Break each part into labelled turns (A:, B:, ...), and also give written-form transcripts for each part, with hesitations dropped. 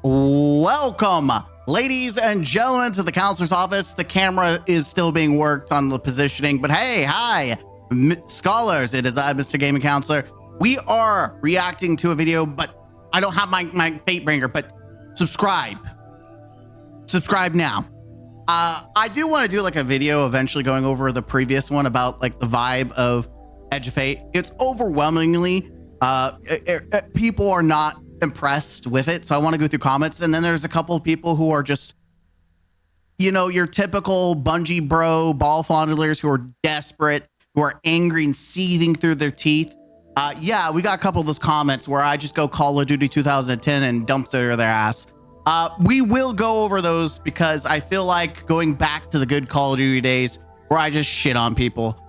A: Welcome, ladies and gentlemen, to the counselor's office. The camera is still being worked on the positioning, but hey, hi, scholars. It is I, Mr. Gaming Counselor. We are reacting to a video, but I don't have my fate bringer, but subscribe now. I do want to do like a video eventually going over the previous one about like the vibe of Edge of Fate. It's overwhelmingly, people are not impressed with it. So I want to go through comments, and then there's a couple of people who are just, you know, your typical Bungie bro ball fondlers who are desperate, who are angry and seething through their teeth. Yeah, we got a couple of those comments where I just go Call of Duty 2010 and dump their ass. We will go over those because I feel like going back to the good Call of Duty days where I just shit on people,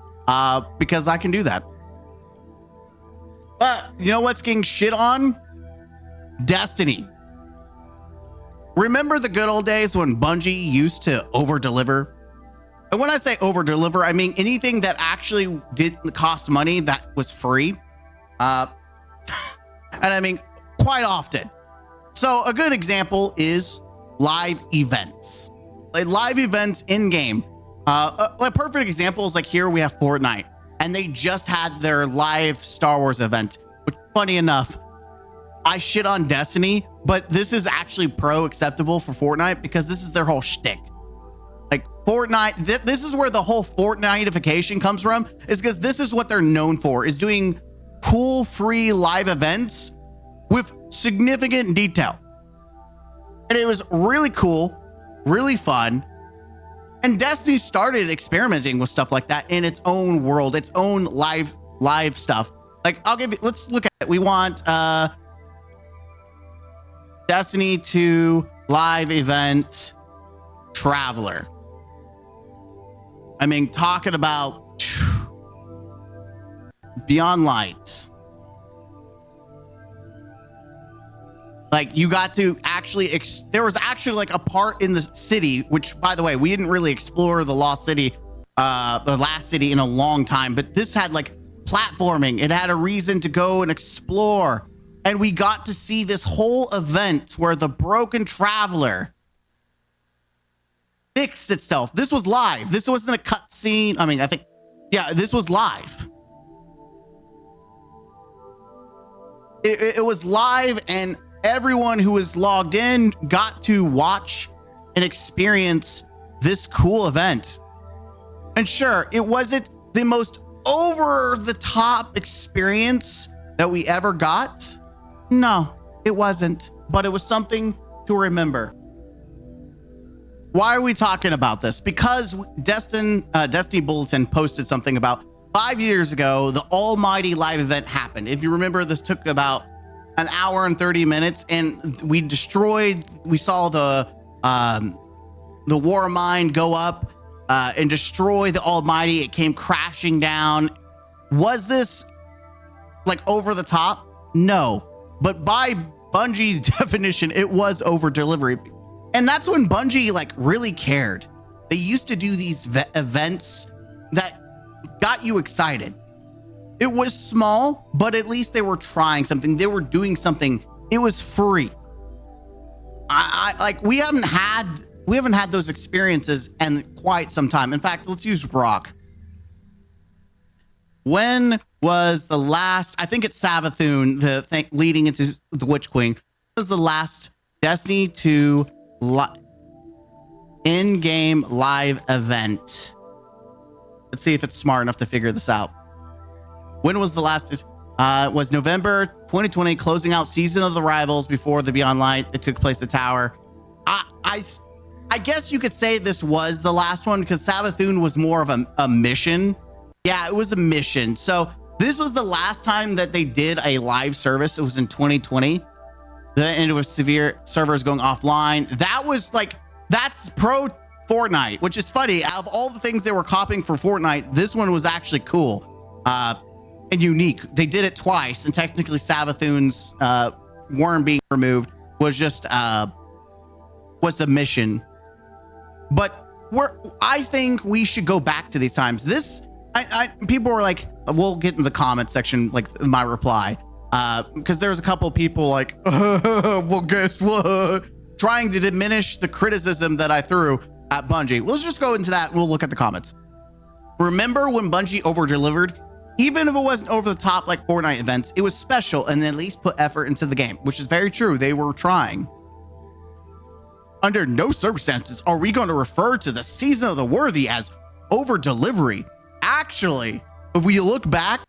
A: because I can do that. But you know what's getting shit on? Destiny. Remember the good old days when Bungie used to over-deliver? And when I say over-deliver, I mean anything that actually didn't cost money that was free. And I mean quite often. So a good example is live events. Like live events in-game. A perfect example is like here we have Fortnite, and they just had their live Star Wars event, which funny enough, I shit on Destiny, but this is actually acceptable for Fortnite because this is their whole shtick. Like Fortnite, this is where the whole Fortniteification comes from, is because this is what they're known for, is doing cool, free live events with significant detail. And it was really cool, really fun. And Destiny started experimenting with stuff like that in its own world, its own live stuff. Like let's look at it. We want, Destiny 2 live event Traveler. I mean, talking about Beyond Light. Like you got to actually, there was actually like a part in the city, which by the way, we didn't really explore the Lost City, the last city in a long time, but this had like platforming. It had a reason to go and explore. And we got to see this whole event where the broken Traveler fixed itself. This was live. This wasn't a cutscene. I mean, yeah, this was live. It was live, and everyone who was logged in got to watch and experience this cool event. And sure, it wasn't the most over-the-top experience that we ever got. No, it wasn't, but it was something to remember. Why are we talking about this? Because Destiny Bulletin posted something about 5 years ago, the almighty live event happened. If you remember, this took about an hour and 30 minutes, and we saw the war mine go up and destroy the almighty. It came crashing down. Was this like over the top? No. But by Bungie's definition, it was over delivery. And that's when Bungie like really cared. They used to do these events that got you excited. It was small, but at least they were trying something. They were doing something. It was free. We haven't had those experiences in quite some time. In fact, let's use Rock. When was the last, I think it's Savathun, the thing leading into the Witch Queen, was the last Destiny 2 in-game live event? Let's see if it's smart enough to figure this out. When was the last? It was November 2020, closing out Season of the Rivals before the Beyond Light. It took place at the Tower. I guess you could say this was the last one because Savathun was more of a mission. Yeah, it was a mission. So this was the last time that they did a live service. It was in 2020. And it was severe servers going offline. That was like, that's pro Fortnite, which is funny. Out of all the things they were copying for Fortnite, this one was actually cool and unique. They did it twice, and technically Savathun's worm being removed was just was the mission. But I think we should go back to these times. People were like, we'll get in the comments section, like my reply. Because there was a couple people like, well, guess what? Trying to diminish the criticism that I threw at Bungie. Let's just go into that and we'll look at the comments. Remember when Bungie over-delivered? Even if it wasn't over the top like Fortnite events, it was special and at least put effort into the game, which is very true. They were trying. Under no circumstances are we going to refer to the Season of the Worthy as over-delivery. Actually, if we look back,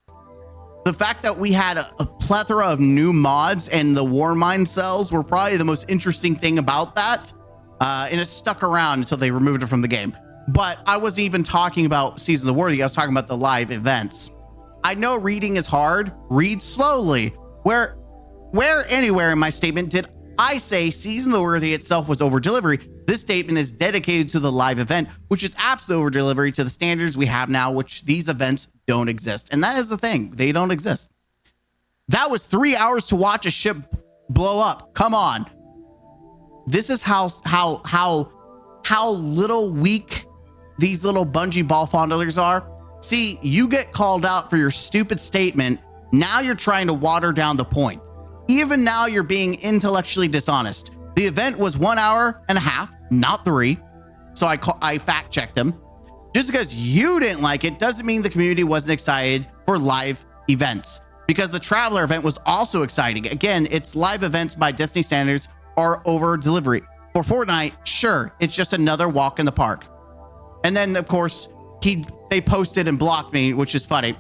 A: the fact that we had a plethora of new mods and the Warmind cells were probably the most interesting thing about that. And it stuck around until they removed it from the game. But I wasn't even talking about Season of the Worthy. I was talking about the live events. I know reading is hard. Read slowly. Where anywhere in my statement did I say Season of the Worthy itself was over delivery? This statement is dedicated to the live event, which is absolute over delivery to the standards we have now, which these events don't exist. And that is the thing. They don't exist. That was 3 hours to watch a ship blow up. Come on. This is how little weak these little Bungie ball fondlers are. See, you get called out for your stupid statement. Now you're trying to water down the point. Even now you're being intellectually dishonest. The event was 1 hour and a half, not 3. So I fact checked them. Just because you didn't like it doesn't mean the community wasn't excited for live events, because the Traveler event was also exciting. Again, it's live events by Destiny standards are over delivery. For Fortnite, sure, it's just another walk in the park. And then of course, they posted and blocked me, which is funny.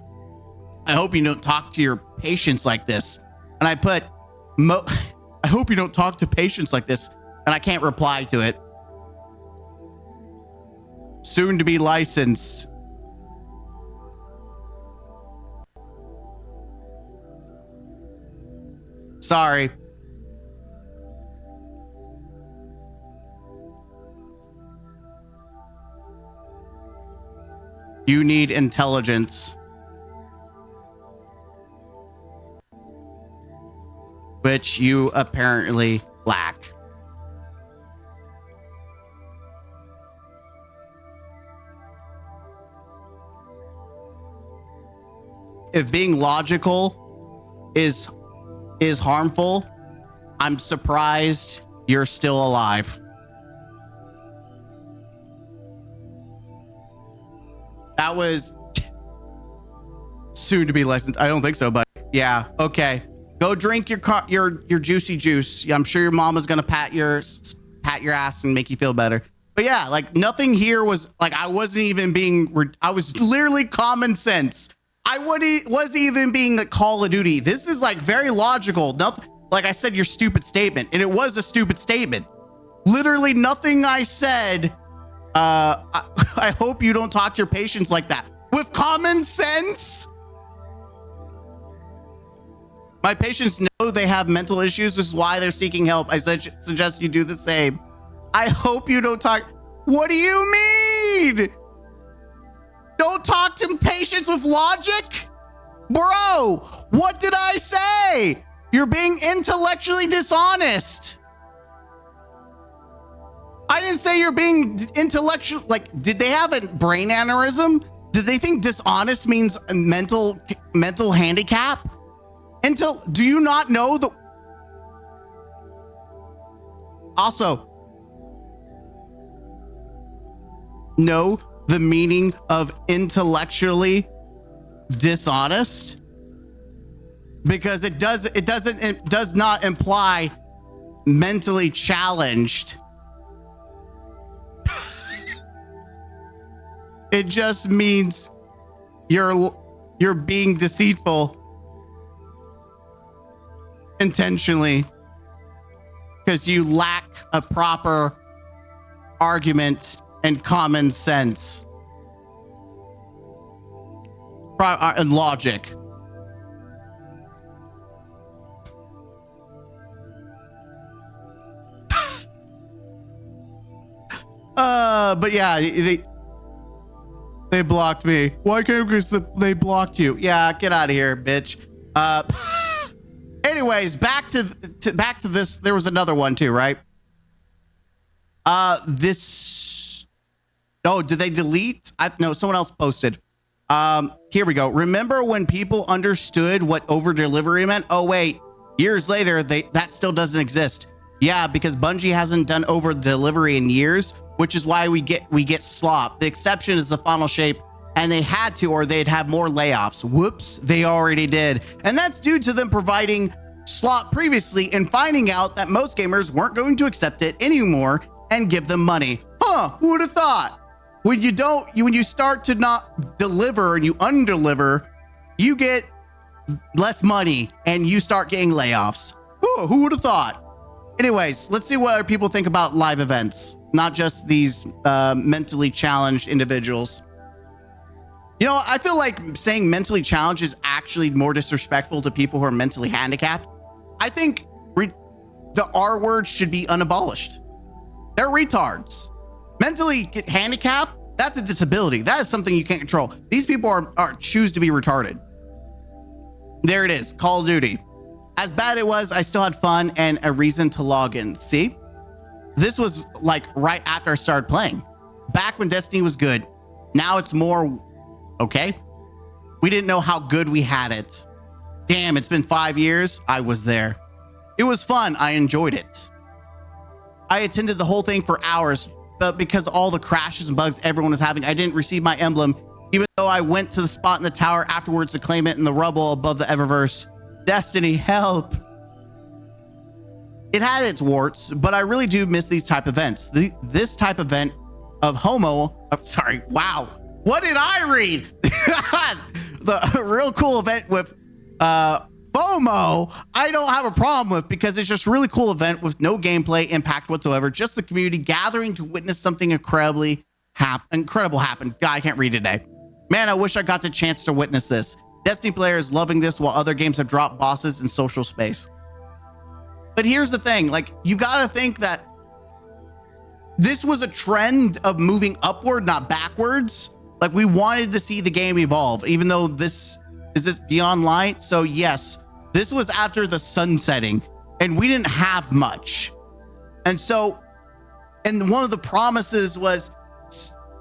A: I hope you don't talk to your patients like this. And I put, I hope you don't talk to patients like this. And I can't reply to it. Soon to be licensed. Sorry. You need intelligence. Which you apparently lack. If being logical is harmful, I'm surprised you're still alive. That was soon to be licensed. I don't think so, but yeah, okay. Go drink your juicy juice. I'm sure your mama's gonna pat your ass and make you feel better. But yeah, like nothing here was like, I wasn't even being, I was literally common sense. I wasn't even being a Call of Duty. This is like very logical. Nothing, like I said, your stupid statement, and it was a stupid statement. Literally nothing I said. I hope you don't talk to your patients like that. With common sense. My patients know they have mental issues. This is why they're seeking help. I suggest you do the same. I hope you don't talk. What do you mean? Don't talk to patients with logic? Bro, what did I say? You're being intellectually dishonest. I didn't say you're being intellectual. Like, did they have a brain aneurysm? Did they think dishonest means a mental handicap? Do you not know the... Also, know the meaning of intellectually dishonest? Because it does not imply mentally challenged. It just means you're being deceitful intentionally because you lack a proper argument and common sense and logic. But yeah, they blocked me. Why can't they blocked you? Yeah, get out of here, bitch. Anyways, back to this. There was another one too, right? Oh, did they delete? No, someone else posted. Here we go. Remember when people understood what over delivery meant? Oh wait, years later, that still doesn't exist. Yeah, because Bungie hasn't done over delivery in years, which is why we get slop. The exception is the Final Shape, and they had to, or they'd have more layoffs. Whoops, they already did. And that's due to them providing slop previously and finding out that most gamers weren't going to accept it anymore and give them money. Huh, who would have thought? When you start to not deliver and you undeliver, you get less money and you start getting layoffs. Oh, who would have thought? Anyways, let's see what other people think about live events, not just these mentally challenged individuals. You know, I feel like saying mentally challenged is actually more disrespectful to people who are mentally handicapped. I think the R word should be unabolished. They're retards. Mentally handicapped, that's a disability. That is something you can't control. These people are choose to be retarded. There it is, Call of Duty. As bad it was, I still had fun and a reason to log in. See? This was like right after I started playing. Back when Destiny was good. Now it's more okay. We didn't know how good we had it. Damn, it's been 5 years. I was there. It was fun. I enjoyed it. I attended the whole thing for hours, but because all the crashes and bugs everyone was having, I didn't receive my emblem, even though I went to the spot in the tower afterwards to claim it in the rubble above the Eververse. Destiny, help. It had its warts, but I really do miss these type events. This type event of wow. What did I read? The real cool event with FOMO, I don't have a problem with, because it's just a really cool event with no gameplay impact whatsoever. Just the community gathering to witness something incredible happen. God, I can't read today. Man, I wish I got the chance to witness this. Destiny players loving this while other games have dropped bosses in social space. But here's the thing, like, you gotta think that this was a trend of moving upward, not backwards. Like, we wanted to see the game evolve, even though this Beyond Light. So yes, this was after the sunsetting and we didn't have much. And one of the promises was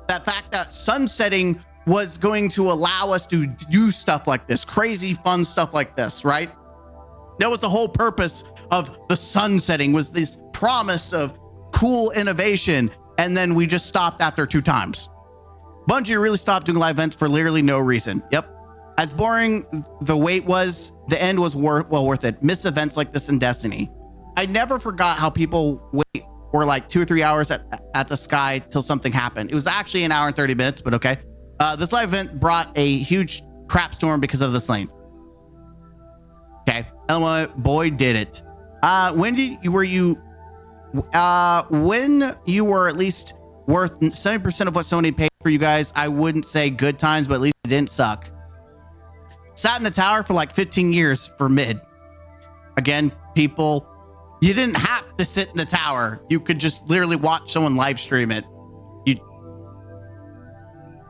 A: that fact that sunsetting was going to allow us to do stuff like this, crazy fun stuff like this, right? That was the whole purpose of the sunsetting, was this promise of cool innovation. And then we just stopped after 2 times. Bungie really stopped doing live events for literally no reason. Yep. As boring the wait was, the end was worth it. Miss events like this in Destiny. I never forgot how people were like 2 or 3 hours at the sky till something happened. It was actually an hour and 30 minutes, but okay. This live event brought a huge crap storm because of this length. Okay, boy did it. When you were at least worth 70% of what Sony paid for you guys, I wouldn't say good times, but at least it didn't suck. Sat in the tower for like 15 years for mid. Again, people, you didn't have to sit in the tower. You could just literally watch someone live stream it.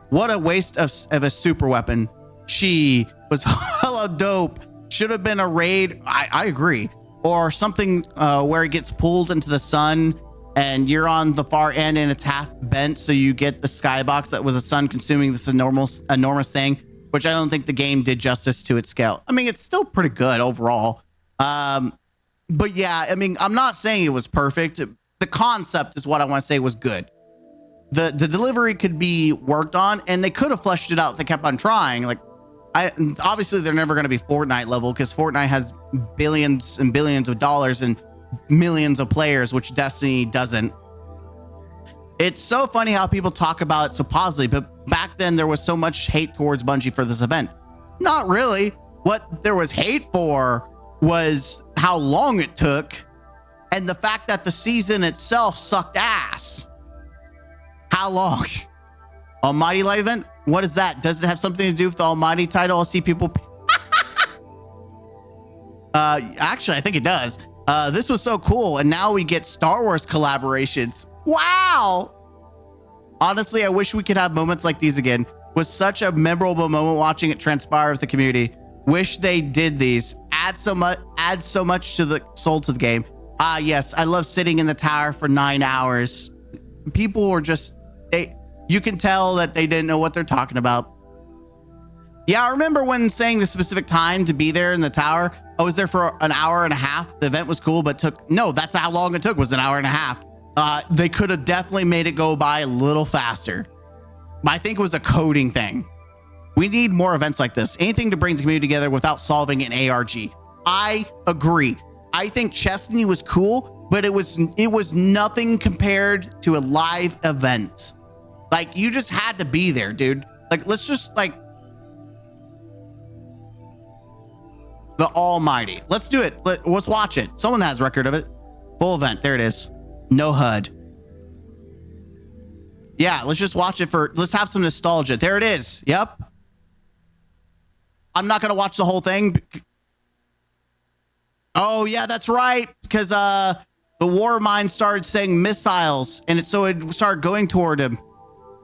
A: What a waste of a super weapon. She was hella dope. Should have been a raid. I agree. Or something where it gets pulled into the sun and you're on the far end and it's half bent, so you get the skybox that was a sun consuming this enormous thing, which I don't think the game did justice to its scale. I mean, it's still pretty good overall. But yeah, I mean, I'm not saying it was perfect. The concept is what I want to say was good. The delivery could be worked on, and they could have fleshed it out if they kept on trying. Like, obviously they're never going to be Fortnite level, because Fortnite has billions and billions of dollars and millions of players, which Destiny doesn't. It's so funny how people talk about it so positively, but back then there was so much hate towards Bungie for this event. Not really. What there was hate for was how long it took and the fact that the season itself sucked ass. How long? Almighty live event? What is that? Does it have something to do with the Almighty title? I see people. Actually, I think it does. This was so cool. And now we get Star Wars collaborations. Wow. Honestly, I wish we could have moments like these again. Was such a memorable moment watching it transpire with the community. Wish they did these. Add so much to the soul to the game. Yes, I love sitting in the tower for 9 hours. People were just, you can tell that they didn't know what they're talking about. Yeah, I remember when saying the specific time to be there in the tower. I was there for an hour and a half. The event was cool, but that's how long it took, was an hour and a half. They could have definitely made it go by a little faster. I think it was a coding thing. We need more events like this. Anything to bring the community together without solving an ARG. I agree. I think Chesney was cool, but it was nothing compared to a live event. Like, you just had to be there, dude. Like, let's just like the Almighty. Let's do it. Let's watch it. Someone has record of it. Full event. There it is. No HUD. Yeah, let's just watch it let's have some nostalgia. There it is. Yep. I'm not going to watch the whole thing. Oh, yeah, that's right. Because the war mine started saying missiles, and so it started going toward him.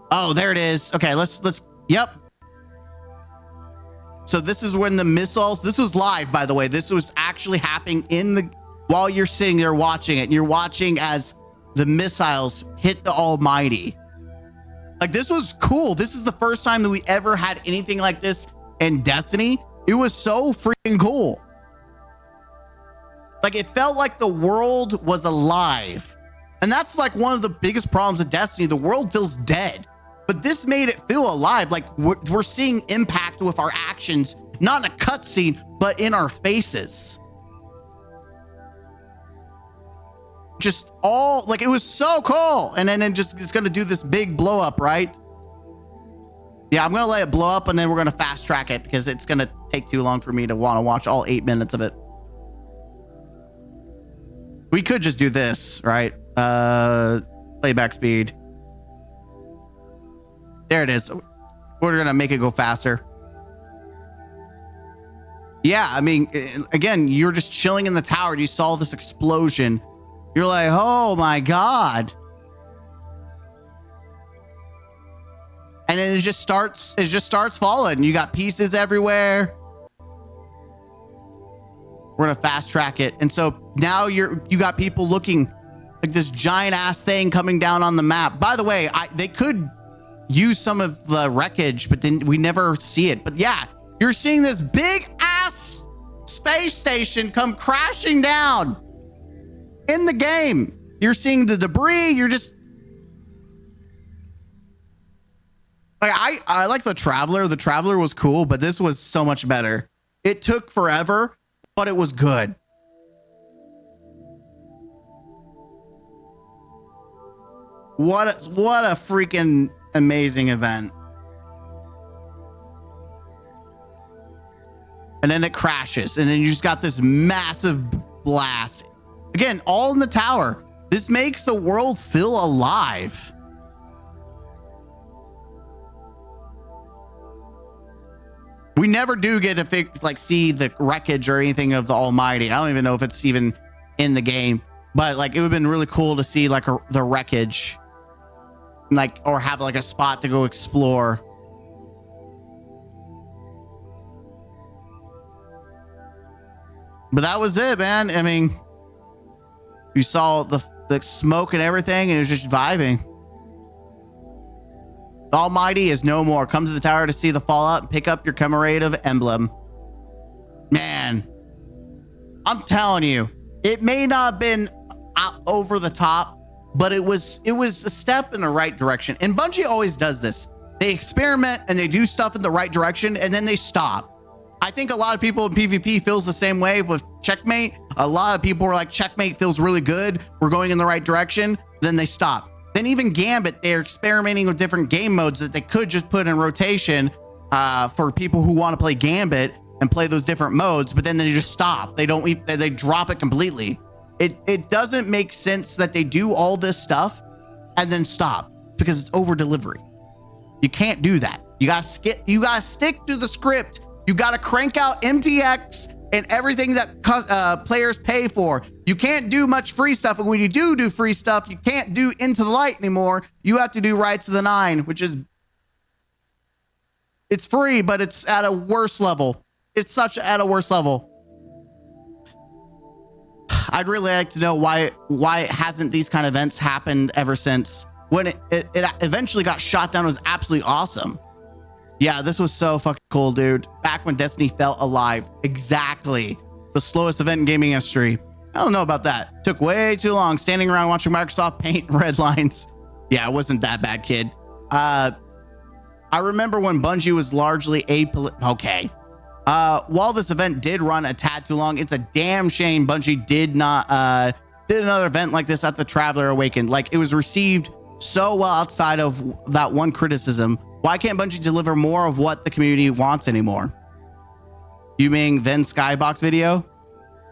A: Oh, there it is. Okay, yep. So this is when the missiles, this was live, by the way. This was actually happening while you're sitting there watching it. You're watching as the missiles hit the Almighty. Like, this was cool. This is the first time that we ever had anything like this in Destiny. It was so freaking cool. Like, it felt like the world was alive. And that's like one of the biggest problems with Destiny. The world feels dead. But this made it feel alive. Like, we're seeing impact with our actions, not in a cutscene, but in our faces. Just all, like, it was so cool. And then it's going to do this big blow up, right? Yeah, I'm going to let it blow up, and then we're going to fast track it because it's going to take too long for me to want to watch all 8 minutes of it. We could just do this, right? Playback speed. There it is. We're going to make it go faster. Yeah, I mean, again, you're just chilling in the tower and you saw this explosion. You're like, oh my God. And then it just starts falling. You got pieces everywhere. We're going to fast track it. And so now you got people looking like this giant ass thing coming down on the map. By the way, they could use some of the wreckage, but then we never see it. But yeah, you're seeing this big ass space station come crashing down in the game. You're seeing the debris. You're just like, I like the Traveler. The Traveler was cool, but this was so much better. It took forever, but it was good. What a freaking amazing event. And then it crashes, and then you just got this massive blast. Again, all in the tower. This makes the world feel alive. We never do get to see the wreckage or anything of the Almighty. I don't even know if it's even in the game, but like, it would have been really cool to see like the wreckage, like, or have like a spot to go explore. But that was it, man. I mean, you saw the smoke and everything, and it was just vibing. The Almighty is no more. Come to the tower to see the fallout and pick up your commemorative emblem. Man, I'm telling you, it may not have been over the top, but it was a step in the right direction. And Bungie always does this. They experiment and they do stuff in the right direction, and then they stop. I think a lot of people in PvP feels the same way with Checkmate. A lot of people are like, Checkmate feels really good. We're going in the right direction. Then they stop. Then even Gambit, they're experimenting with different game modes that they could just put in rotation for people who want to play Gambit and play those different modes, but then they just stop. They drop it completely. It doesn't make sense that they do all this stuff and then stop, because it's over delivery. You can't do that. You gotta stick to the script. You gotta crank out MTX and everything that players pay for. You can't do much free stuff. And when you do free stuff, you can't do Into the Light anymore. You have to do Rights of the Nine, which is, it's free, but it's at a worse level. It's at a worse level. I'd really like to know why hasn't these kind of events happened ever since. When it eventually got shot down, it was absolutely awesome. Yeah, this was so fucking cool, dude. Back when Destiny felt alive. Exactly. The slowest event in gaming history. I don't know about that. Took way too long standing around watching Microsoft paint red lines. Yeah, it wasn't that bad, kid. I remember when Bungie was largely okay. While this event did run a tad too long, it's a damn shame Bungie did not did another event like this at the Traveler Awakened. Like, it was received so well outside of that one criticism. Why can't Bungie deliver more of what the community wants anymore? You mean then Skybox video?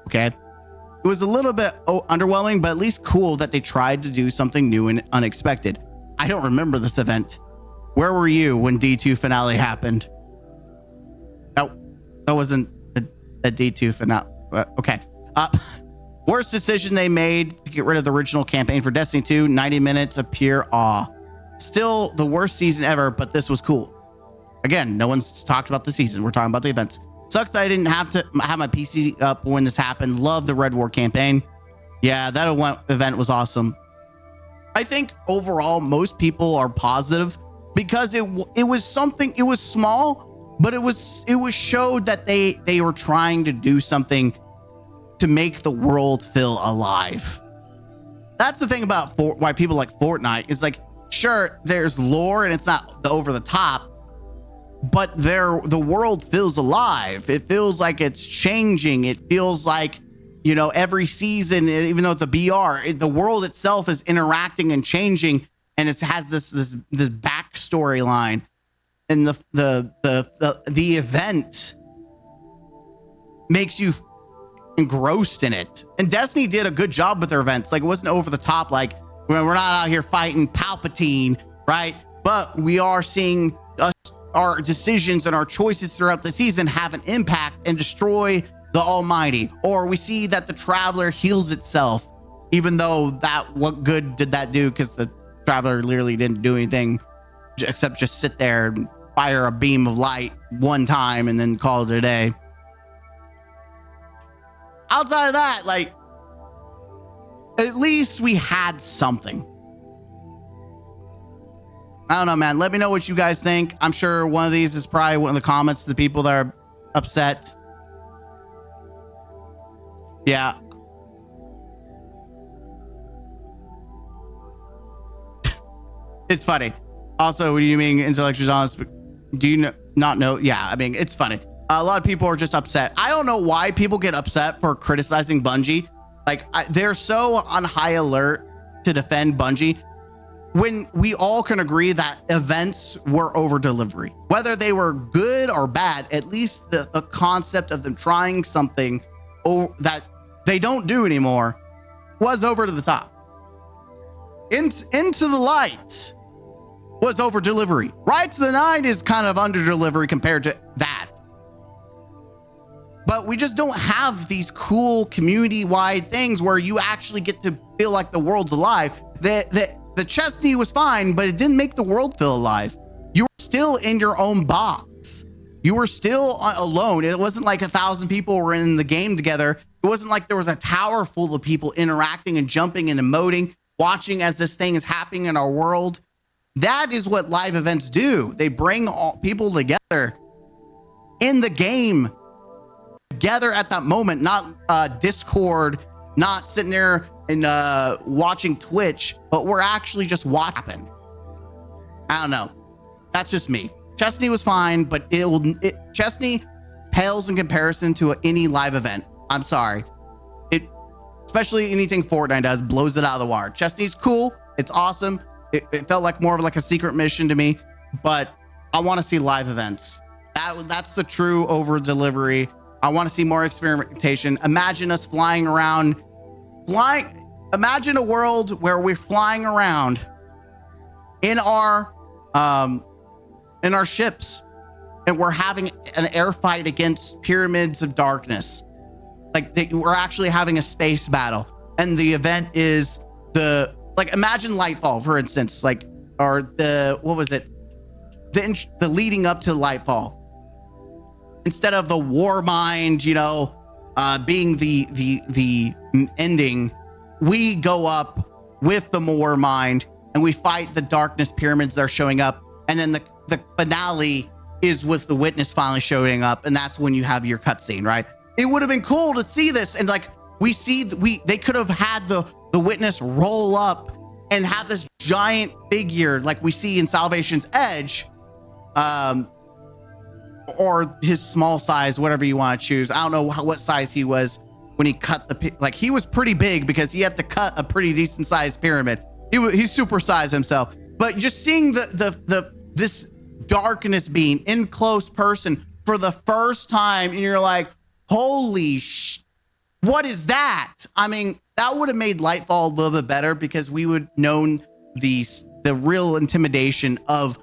A: Okay. It was a little bit underwhelming, but at least cool that they tried to do something new and unexpected. I don't remember this event. Where were you when D2 finale happened? That wasn't a D2 finale. Okay. Worst decision they made to get rid of the original campaign for Destiny 2, 90 minutes of pure awe. Still the worst season ever, but this was cool. Again, no one's talked about the season. We're talking about the events. Sucks that I didn't have to have my PC up when this happened. Love the Red War campaign. Yeah, that event was awesome. I think overall, most people are positive because it was something, it was small, but it was showed that they were trying to do something to make the world feel alive. That's the thing about why people like Fortnite is like, sure, there's lore and it's not the over the top, but the world feels alive. It feels like it's changing. It feels like, you know, every season, even though it's a BR, the world itself is interacting and changing, and it has this backstory line, and the event makes you engrossed in it. And Destiny did a good job with their events. Like, it wasn't over the top. Like, we're not out here fighting Palpatine, right? But we are seeing our decisions and our choices throughout the season have an impact and destroy the Almighty. Or we see that the Traveler heals itself, even though what good did that do? Because the Traveler literally didn't do anything except just sit there and fire a beam of light one time and then call it a day. Outside of that, like, at least we had something. I don't know, man. Let me know what you guys think. I'm sure one of these is probably one of the comments to the people that are upset. Yeah. It's funny. Also, what do you mean intellectual honest? Do you not know? Yeah, I mean, it's funny. A lot of people are just upset. I don't know why people get upset for criticizing Bungie. Like, they're so on high alert to defend Bungie when we all can agree that events were over delivery. Whether they were good or bad, at least the concept of them trying something that they don't do anymore was over to the top. Into the Light was over delivery. Right to the Nine is kind of under delivery compared to that. But we just don't have these cool community-wide things where you actually get to feel like the world's alive. The Chesney was fine, but it didn't make the world feel alive. You were still in your own box. You were still alone. It wasn't like 1,000 people were in the game together. It wasn't like there was a tower full of people interacting and jumping and emoting, watching as this thing is happening in our world. That is what live events do. They bring all people together in the game, together at that moment, not Discord, not sitting there and watching Twitch, but we're actually just watching. I don't know. That's just me. Chesney was fine, but Chesney pales in comparison to any live event. I'm sorry. Especially anything Fortnite does, blows it out of the water. Chesney's cool. It's awesome. It felt like more of like a secret mission to me, but I want to see live events. That's the true over delivery. I want to see more experimentation. Imagine us flying around. Imagine a world where we're flying around in our ships, and we're having an air fight against pyramids of darkness. Like, we're actually having a space battle, and the event is imagine Lightfall, for instance, or what was it? The leading up to Lightfall. Instead of the Warmind, being the ending, we go up with the Warmind and we fight the darkness pyramids that are showing up, and then the finale is with the witness finally showing up, and that's when you have your cutscene, right? It would have been cool to see this, and like they could have had the witness roll up and have this giant figure like we see in Salvation's Edge, or his small size, whatever you want to choose. I don't know what size he was when he cut like he was pretty big because he had to cut a pretty decent sized pyramid. He's supersized himself, but just seeing this darkness being in close person for the first time, and you're like, holy what is that? I mean, that would have made Lightfall a little bit better because we would known the real intimidation of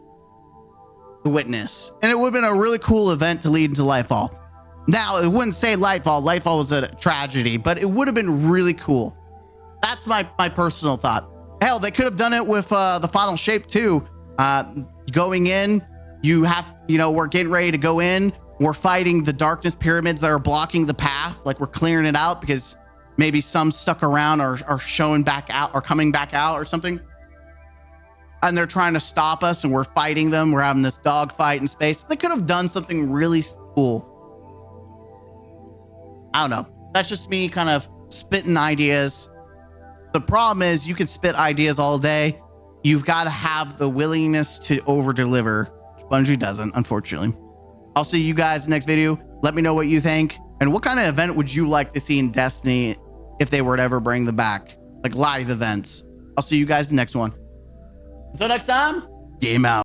A: the witness, and it would have been a really cool event to lead into Lightfall. Now, it wouldn't say Lightfall. Lightfall was a tragedy, but it would have been really cool. That's my personal thought. Hell, they could have done it with the final shape too. Going in, we're getting ready to go in. We're fighting the darkness pyramids that are blocking the path. Like, we're clearing it out because maybe some stuck around or are showing back out or coming back out or something. And they're trying to stop us, and we're fighting them. We're having this dog fight in space. They could have done something really cool. I don't know. That's just me kind of spitting ideas. The problem is you can spit ideas all day. You've got to have the willingness to over-deliver, which Bungie doesn't, unfortunately. I'll see you guys in the next video. Let me know what you think. And what kind of event would you like to see in Destiny if they were to ever bring them back? Like live events. I'll see you guys in the next one. Until next time, game out.